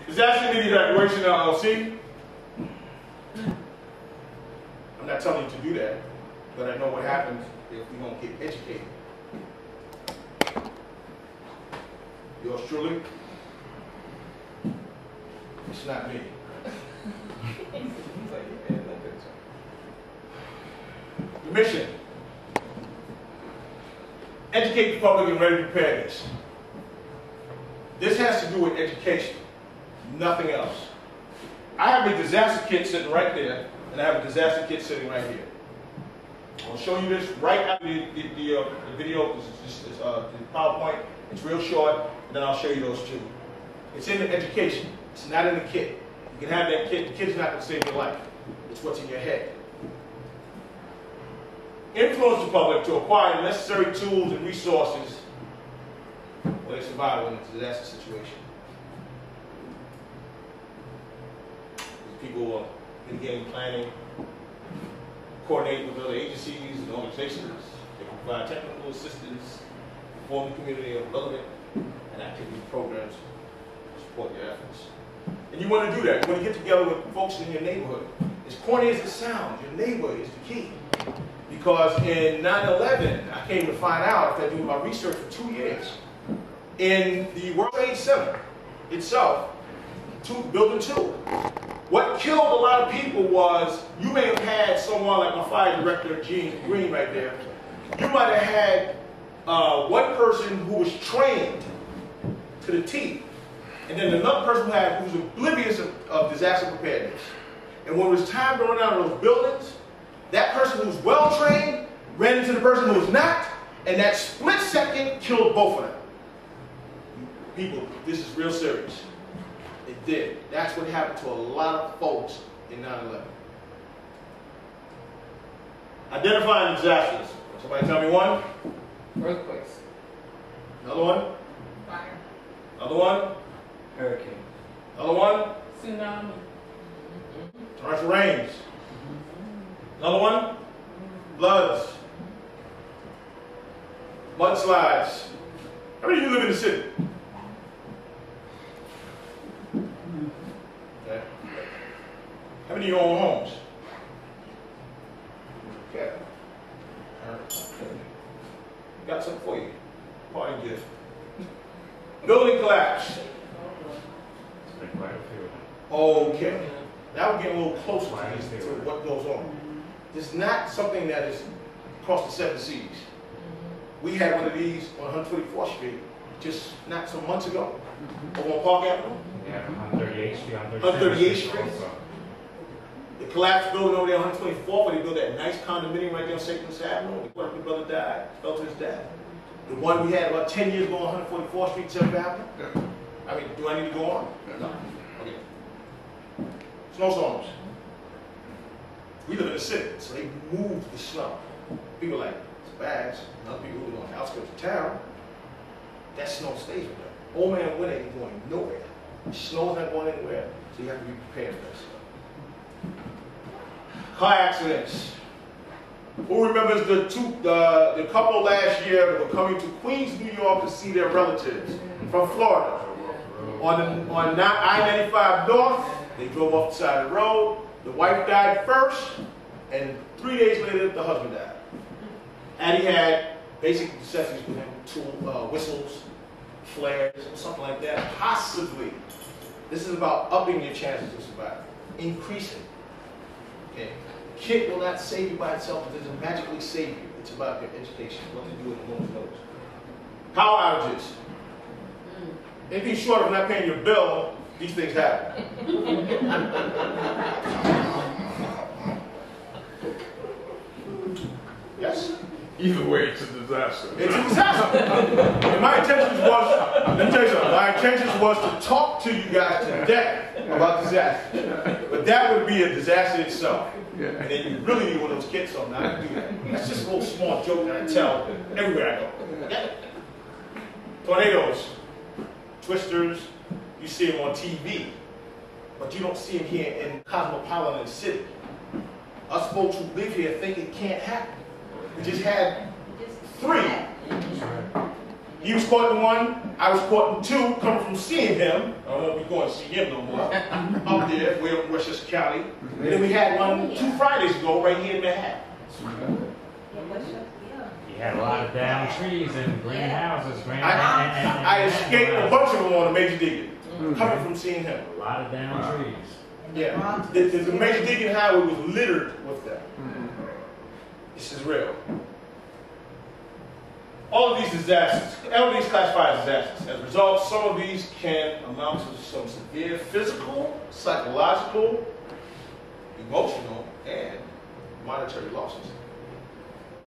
Disaster Community Evacuation LLC. I'm not telling you to do that, but I know what happens if we don't get educated. Yours truly. It's not me. The mission. Educate the public and ready preparedness. This has to do with education, nothing else. I have a disaster kit sitting right there, and I have a disaster kit sitting right here. I'll show you this right after the video, the PowerPoint. It's real short, and then I'll show you those two. It's in the education. It's not in the kit. You can have that kit. The kit's not going to save your life. It's what's in your head. Influence the public to acquire the necessary tools and resources for their survival in a disaster situation. People are mitigating planning, coordinate with other agencies and organizations. They can provide technical assistance, inform the community of relevant and activity programs to support your efforts. And you want to do that. You want to get together with folks in your neighborhood. As corny as it sounds, your neighbor is the key. Because in 9/11, I came to find out, after doing my research for 2 years, in the World Trade Center itself, Building 2, what killed a lot of people was, you may have had someone like my fire director, Gene Green, right there. You might have had one person who was trained to the T, and then another person who was oblivious of disaster preparedness. And when it was time to run out of those buildings, that person who was well trained ran into the person who was not, and that split second killed both of them. People, this is real serious. It did. That's what happened to a lot of folks in 9/11. Identifying disasters. Somebody tell me one. Earthquakes. Another one. Fire. Another one. Hurricane. Another one. Tsunami. Torrential rains. Another one. Floods. Mudslides. How many of you live in the city? Okay. How many of you own homes? Okay. Got something for you. Party gift. Building collapse. Okay. Now we're getting a little closer to what goes on. This is not something that is across the 7 seas. We had one of these on 124th Street just not some months ago. Over on Park Avenue. Yeah, on 38th Street. On 38th Street. The collapsed building over there on 124th, where they built that nice condominium right there on St. Louis Avenue. The brother died, fell to his death. The one we had about 10 years ago on 144th Street, 7th Avenue. I mean, do I need to go on? No. Okay. Snowstorms. We live in the city, so they moved the snow. People are like, it's bad. Other people live on the outskirts of town. That snow stays with them. Old man winter ain't going nowhere. Snow's not going anywhere, so you have to be prepared for this. Car accidents. Who remembers the couple last year that were coming to Queens, New York to see their relatives from Florida? On I-95 North, they drove off the side of the road. The wife died first, and 3 days later, the husband died. And he had basic necessities with him, whistles, flares, or something like that. Possibly. This is about upping your chances of survival. Increasing. Okay. Kit will not save you by itself. It doesn't magically save you. It's about your education, what to do in the moment's notice. Power outages. Anything short of not paying your bill, these things happen. Yes? Either way, it's a disaster. It's a disaster. And my intentions was, let me tell you something, my intentions was to talk to you guys today about disaster. But that would be a disaster itself. And then you really need one of those kits, so I'm not going to do that. That's just a little small joke that I tell everywhere I go. Okay? Tornadoes, twisters, you see them on TV, but you don't see them here in cosmopolitan city. Us folks who live here think it can't happen. We just had 3. He was caught in one, I was caught in two, coming from seeing him. I don't want to be going to see him no more. Up there, we're in Westchester County. And then we had one 2 Fridays ago right here in Manhattan. You had a lot of down trees and green houses. I escaped a bunch of them on the Major Digging, coming from seeing him. A lot of down trees. Yeah, the Major Digging Highway was littered with them. This is real. All of these disasters, all of these classified as disasters. As a result, some of these can amount to some severe physical, psychological, emotional, and monetary losses.